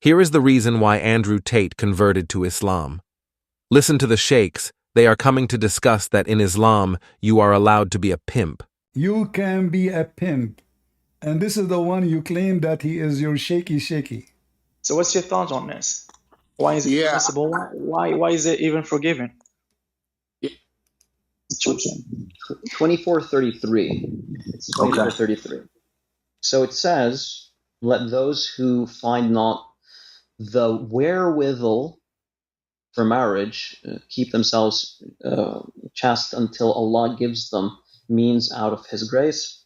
Here is the reason why Andrew Tate converted to Islam. Listen to the sheikhs. They are coming to discuss that in Islam, you are allowed to be a pimp. You can be a pimp. And this is the one you claim that he is your shaky. So what's your thoughts on this? Why is it permissible? Why is it even forgiven? 2433. It's 2433. So it says, let those who find not the wherewithal for marriage keep themselves chaste until Allah gives them means out of His grace.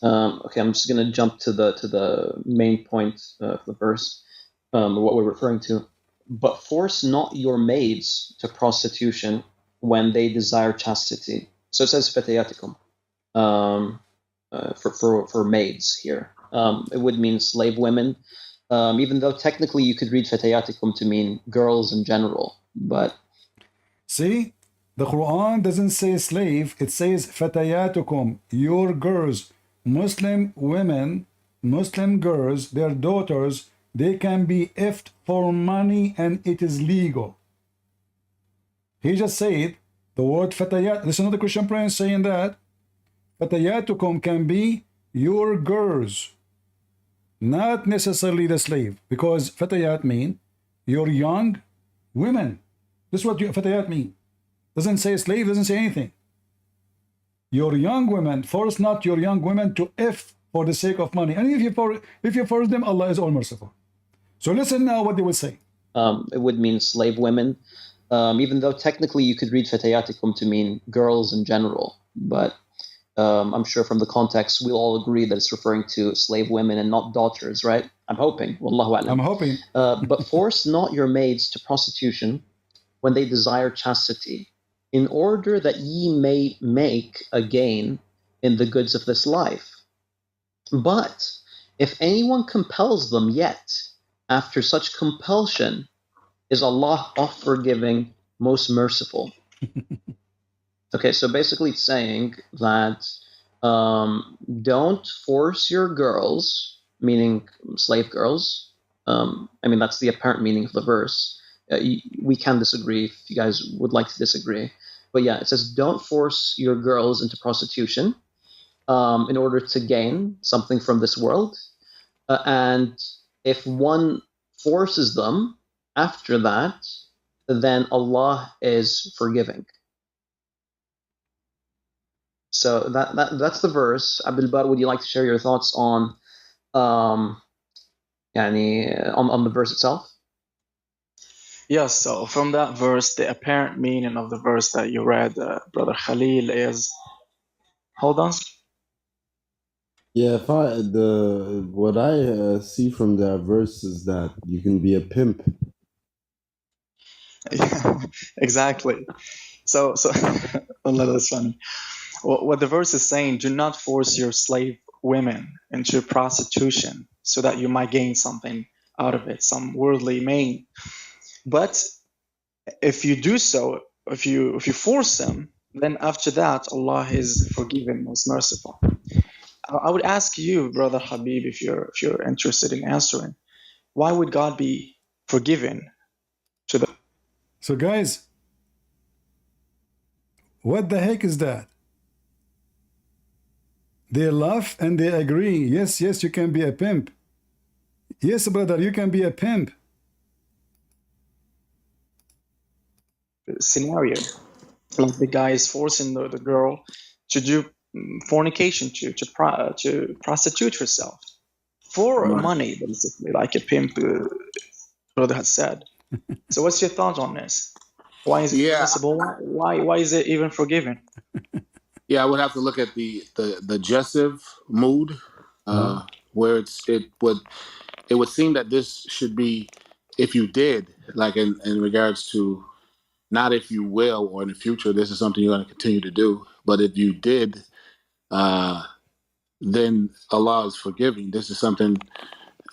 Okay, I'm just going to jump to the main point of the verse, what we're referring to. But force not your maids to prostitution when they desire chastity. So it says fatayatikum for maids here. It would mean slave women, even though technically you could read fatayatikum to mean girls in general. But see, the Quran doesn't say slave, it says fatayatukum, your girls. Muslim women, Muslim girls, their daughters, they can be effed for money and it is legal. He just said the word fatayat. Listen to the Christian prince saying that fatayatukum can be your girls, not necessarily the slave, because fatayat mean your young women. This is what fatayat mean. Doesn't say slave, doesn't say anything. Your young women, force not your young women to if for the sake of money. And if you force them, Allah is all merciful. So listen now what they will say. It would mean slave women, even though technically you could read fatayatikum to mean girls in general. But I'm sure from the context, we'll all agree that it's referring to slave women and not daughters, right? I'm hoping. Wallahu a'lam. I'm hoping. But force not your maids to prostitution when they desire chastity, in order that ye may make a gain in the goods of this life. But if anyone compels them yet, after such compulsion, is Allah oft forgiving, most merciful. Okay, so basically it's saying that don't force your girls, meaning slave girls. That's the apparent meaning of the verse. We can disagree if you guys would like to disagree. But yeah, it says don't force your girls into prostitution in order to gain something from this world. And if one forces them after that, then Allah is forgiving. So that's the verse. Abdul Bar, would you like to share your thoughts on the verse itself? Yes, so from that verse, the apparent meaning of the verse that you read, Brother Khalil, is... Hold on. Yeah, what I see from that verse is that you can be a pimp. Yeah, exactly. So Allah, that's funny. What the verse is saying, do not force your slave women into prostitution so that you might gain something out of it, some worldly gain. But if you do so, if you force them, then after that, Allah is forgiving, most merciful. I would ask you, Brother Habib, if you're interested in answering, why would God be forgiving to the... So guys, what the heck is that? They laugh and they agree. Yes, you can be a pimp. Yes, brother, you can be a pimp. Scenario, like the guy is forcing the girl to do fornication, to prostitute herself for money, basically, like a pimp, brother has said. So what's your thoughts on this? Why is it permissible? Why is it even forgiven? Yeah, I would have to look at the jessive mood, where it would seem that this should be, if you did, like in regards to, not if you will or in the future, this is something you're going to continue to do, but if you did, then Allah is forgiving. This is something,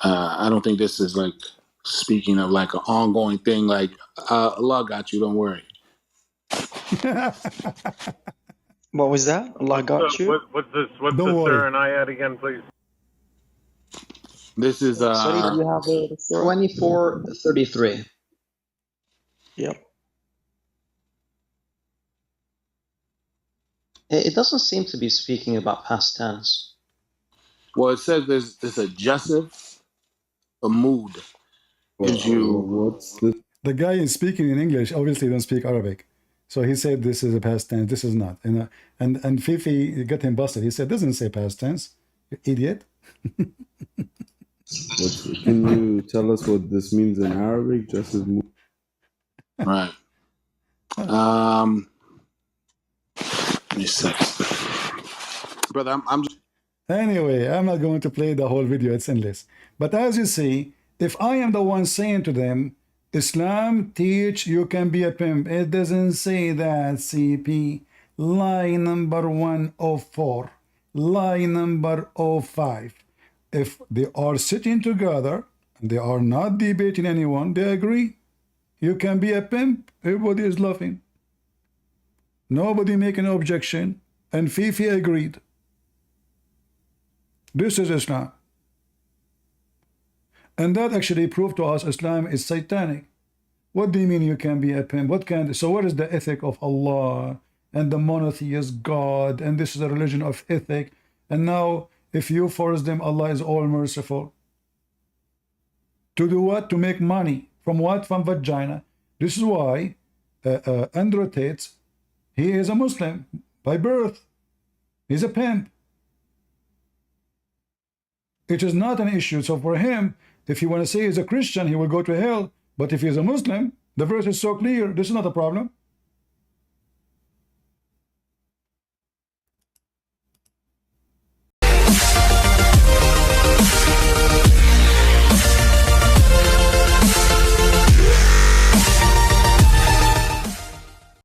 I don't think this is like speaking of like an ongoing thing, like Allah got you, don't worry. What was that? Allah got you? What's the sir and I at again, please? This is Sorry, do you have the story? 24:33. Yep. It doesn't seem to be speaking about past tense. well, it says there's a adjective, a mood. Gives you What's this? The guy is speaking in English, obviously don't speak Arabic. So he said this is a past tense, this is not. And Fifi got him busted. He said, doesn't say past tense, you idiot. Can you tell us what this means in Arabic? Just as right. Give me a second. Brother, I'm just Anyway, I'm not going to play the whole video, it's endless. But as you see, if I am the one saying to them, Islam teach you can be a pimp, it doesn't say that, CP. Lie number 104, lie number 05. If they are sitting together, they are not debating anyone, they agree, you can be a pimp, everybody is laughing. Nobody make an objection, and Fifi agreed. This is Islam. And that actually proved to us Islam is satanic. What do you mean you can be a pimp? So what is the ethic of Allah and the monotheist God, and this is a religion of ethic, and now if you force them, Allah is all merciful. To do what? To make money. From what? From vagina. This is why Andrew Tate, he is a Muslim by birth. He's a pimp. It is not an issue. So for him, if you want to say he's a Christian, he will go to hell. But if he's a Muslim, the verse is so clear. This is not a problem.